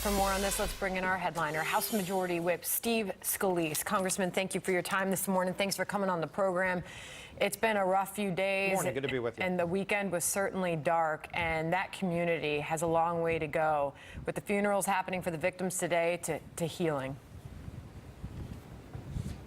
For more on this, let's bring in our headliner, House Majority Whip Steve Scalise. Congressman, thank you for your time this morning. Thanks for coming on the program. It's been a rough few days. Morning. Good to be with you. And the weekend was certainly dark, and that community has a long way to go with the funerals happening for the victims today to healing.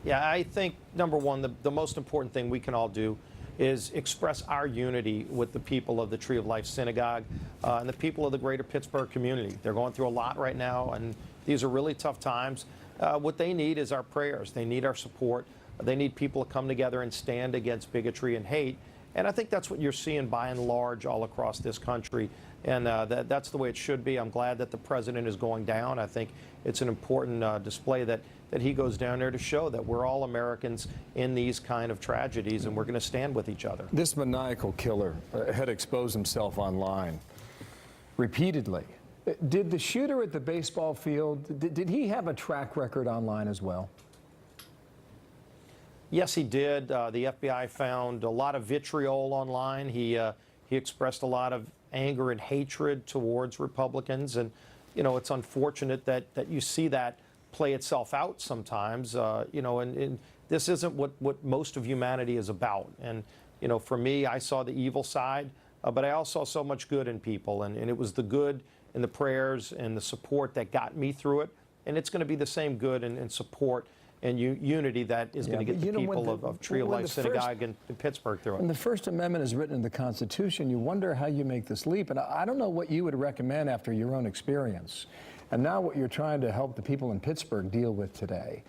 Yeah, I think, number one, the most important thing we can all do is express our unity with the people of the Tree of Life Synagogue and the people of the greater Pittsburgh community. They're going through a lot right now, and these are really tough times. What they need is our prayers. They need our support. They need people to come together and stand against bigotry and hate. And I think that's what you're seeing by and large all across this country. And that's the way it should be. I'm glad that the president is going down. I think it's an important display that he goes down there to show that we're all Americans in these kind of tragedies, and we're going to stand with each other. This maniacal killer had exposed himself online repeatedly. Did the shooter at the baseball field, did he have a track record online as well? Yes, he did. The FBI found a lot of vitriol online. He expressed a lot of anger and hatred towards Republicans, and you know, it's unfortunate that you see that play itself out sometimes. You know, and this isn't what most of humanity is about. And you know, for me, I saw the evil side, but I also saw so much good in people, and it was the good and the prayers and the support that got me through it. And it's going to be the same good and support and unity that is going to get the people of Tree of Life Synagogue in Pittsburgh through it. When the First Amendment is written in the Constitution, you wonder how you make this leap. And I don't know what you would recommend after your own experience, and now what you're trying to help the people in Pittsburgh deal with today.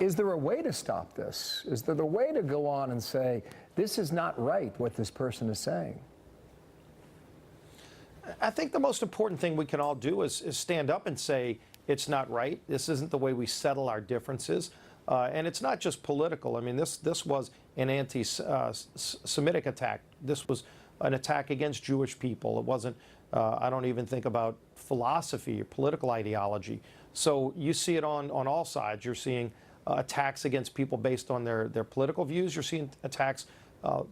Is there a way to stop this? Is there a way to go on and say, this is not right, what this person is saying? I think the most important thing we can all do is stand up and say, it's not right. This isn't the way we settle our differences. And it's not just political. I mean, this was an anti-Semitic attack. This was an attack against Jewish people. It wasn't, I don't even think about philosophy or political ideology. So you see it on all sides. You're seeing attacks against people based on their political views. You're seeing attacks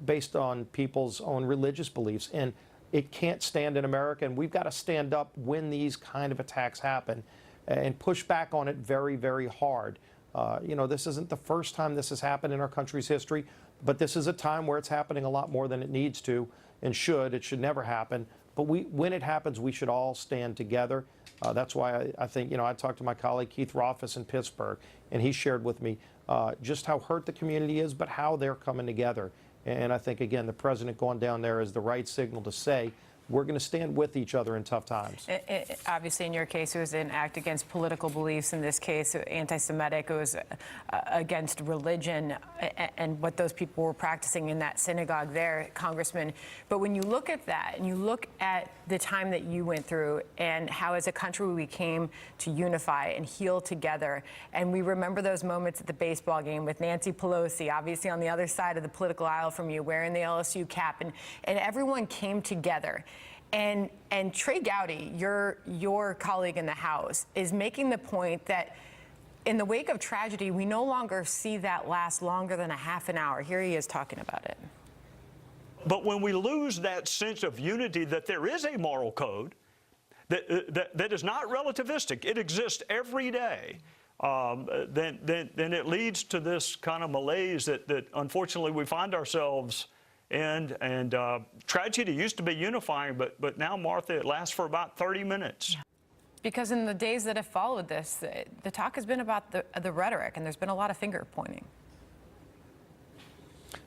based on people's own religious beliefs. And it can't stand in America, and we've got to stand up when these kind of attacks happen and push back on it very, very hard. You know, this isn't the first time this has happened in our country's history, but this is a time where it's happening a lot more than it needs to and should. It should never happen. But when it happens, we should all stand together. That's why I think, you know, I talked to my colleague Keith Rothfuss in Pittsburgh, and he shared with me just how hurt the community is, but how they're coming together. And I think, again, the president going down there is the right signal to say, we're going to stand with each other in tough times. Obviously, in your case, it was an act against political beliefs. In this case, anti-Semitic. It was against religion and what those people were practicing in that synagogue there, Congressman. But when you look at that and you look at the time that you went through and how as a country we came to unify and heal together, and we remember those moments at the baseball game with Nancy Pelosi, obviously on the other side of the political aisle from you, wearing the LSU cap, and everyone came together. And Trey Gowdy, your colleague in the House, is making the point that in the wake of tragedy, we no longer see that last longer than a half an hour. Here he is talking about it. But when we lose that sense of unity, that there is a moral code that is not relativistic, it exists every day, then it leads to this kind of malaise that unfortunately we find ourselves. And tragedy used to be unifying, but now, Martha, it lasts for about 30 minutes. Because in the days that have followed this, the talk has been about the rhetoric, and there's been a lot of finger pointing.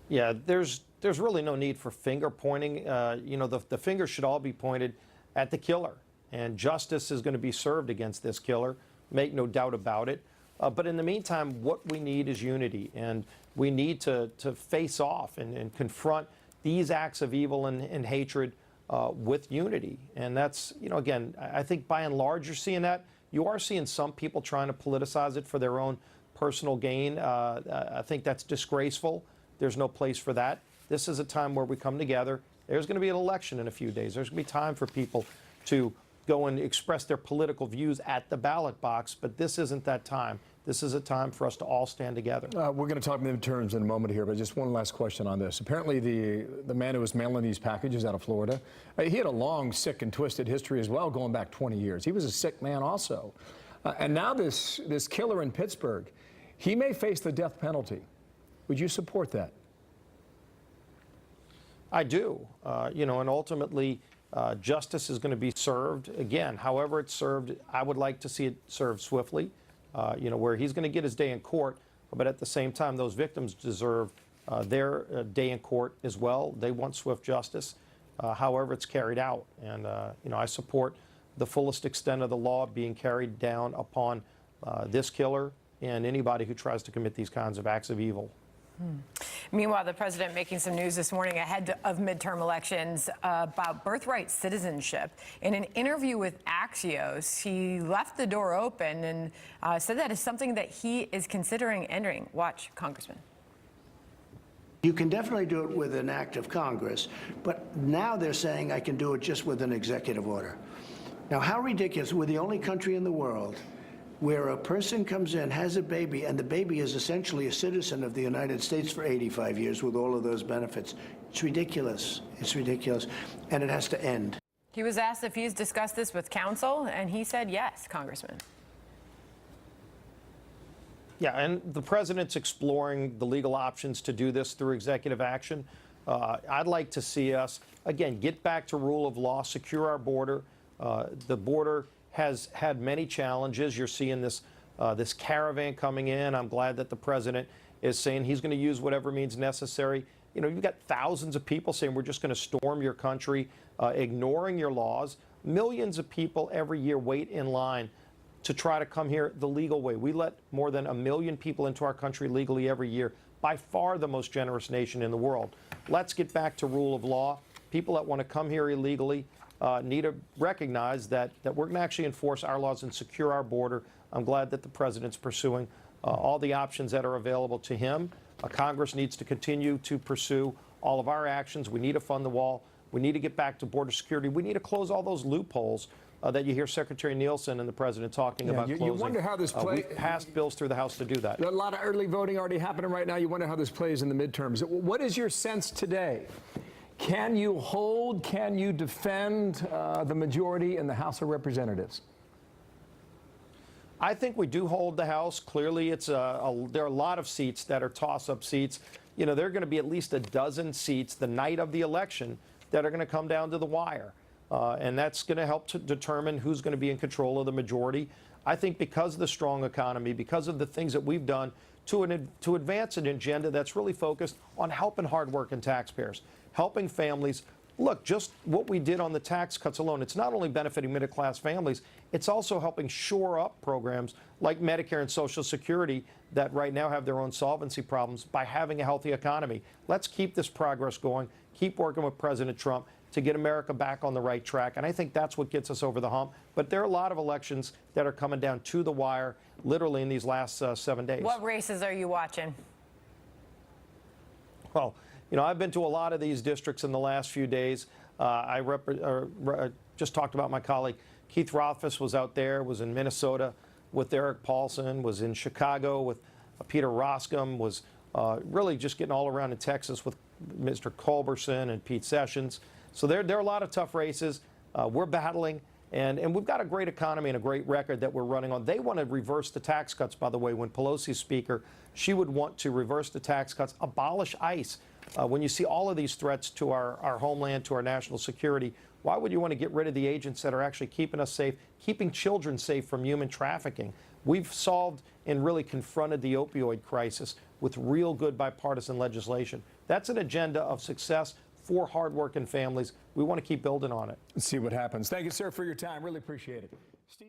Yeah, there's really no need for finger pointing. You know, the finger should all be pointed at the killer, and justice is going to be served against this killer. Make no doubt about it. But in the meantime, what we need is unity, and we need to face off and confront these acts of evil and hatred with unity. And that's, you know, again, I think by and large you're seeing that. You are seeing some people trying to politicize it for their own personal gain. I think that's disgraceful. There's no place for that. This is a time where we come together. There's going to be an election in a few days. There's going to be time for people to go and express their political views at the ballot box, but this isn't that time. This is a time for us to all stand together. We're going to talk midterms in a moment here, but just one last question on this. Apparently, the man who was mailing these packages out of Florida, he had a long, sick, and twisted history as well, going back 20 years. He was a sick man also. And now this killer in Pittsburgh, he may face the death penalty. Would you support that? I do. You know, and ultimately, justice is going to be served. Again, however it's served, I would like to see it served swiftly. You know, where he's going to get his day in court, but at the same time, those victims deserve their day in court as well. They want swift justice, however it's carried out. And, you know, I support the fullest extent of the law being carried down upon this killer and anybody who tries to commit these kinds of acts of evil. Meanwhile, the president making some news this morning ahead of midterm elections about birthright citizenship. In an interview with Axios, he left the door open and said that is something that he is considering entering. Watch, Congressman. You can definitely do it with an act of Congress, but now they're saying I can do it just with an executive order. Now, how ridiculous. We're the only country in the world where a person comes in, has a baby, and the baby is essentially a citizen of the United States for 85 years with all of those benefits. It's ridiculous. It's ridiculous. And it has to end. He was asked if he's discussed this with counsel, and he said yes, Congressman. Yeah, and the president's exploring the legal options to do this through executive action. I'd like to see us, again, get back to rule of law, secure our border. The border has had many challenges. You're seeing this this caravan coming in. I'm glad that the president is saying he's going to use whatever means necessary. You know, you've got thousands of people saying we're just going to storm your country, ignoring your laws. Millions of people every year wait in line to try to come here the legal way. We let more than 1 million people into our country legally every year, by far the most generous nation in the world. Let's get back to rule of law. People that want to come here illegally need to recognize that we're going to actually enforce our laws and secure our border. I'm glad that the president's pursuing all the options that are available to him. Congress needs to continue to pursue all of our actions. We need to fund the wall. We need to get back to border security. We need to close all those loopholes that you hear Secretary Nielsen and the president talking about closing. You wonder how this plays. We've passed bills through the House to do that. A lot of early voting already happening right now. You wonder how this plays in the midterms. What is your sense today? Can you hold, can you defend the majority in the House of Representatives? I think we do hold the House. Clearly, there are a lot of seats that are toss-up seats. You know, there are going to be at least a dozen seats the night of the election that are going to come down to the wire. And that's going to help to determine who's going to be in control of the majority. I think because of the strong economy, because of the things that we've done to advance an agenda that's really focused on helping hardworking taxpayers, helping families. Look, just what we did on the tax cuts alone, it's not only benefiting middle-class families, it's also helping shore up programs like Medicare and Social Security that right now have their own solvency problems by having a healthy economy. Let's keep this progress going, keep working with President Trump to get America back on the right track, and I think that's what gets us over the hump. But there are a lot of elections that are coming down to the wire, literally in these last 7 days. What races are you watching? Well, you know, I've been to a lot of these districts in the last few days. I just talked about my colleague Keith Rothfuss was out there, was in Minnesota with Eric Paulson, was in Chicago with Peter Roskam, was really just getting all around in Texas with Mr. Culberson and Pete Sessions. So there are a lot of tough races. We're battling, and we've got a great economy and a great record that we're running on. They want to reverse the tax cuts, by the way. When Pelosi's speaker, she would want to reverse the tax cuts, abolish ICE. When you see all of these threats to our homeland, to our national security, why would you want to get rid of the agents that are actually keeping us safe, keeping children safe from human trafficking? We've solved and really confronted the opioid crisis with real good bipartisan legislation. That's an agenda of success for hardworking families. We want to keep building on it. Let's see what happens. Thank you, sir, for your time. Really appreciate it. Steve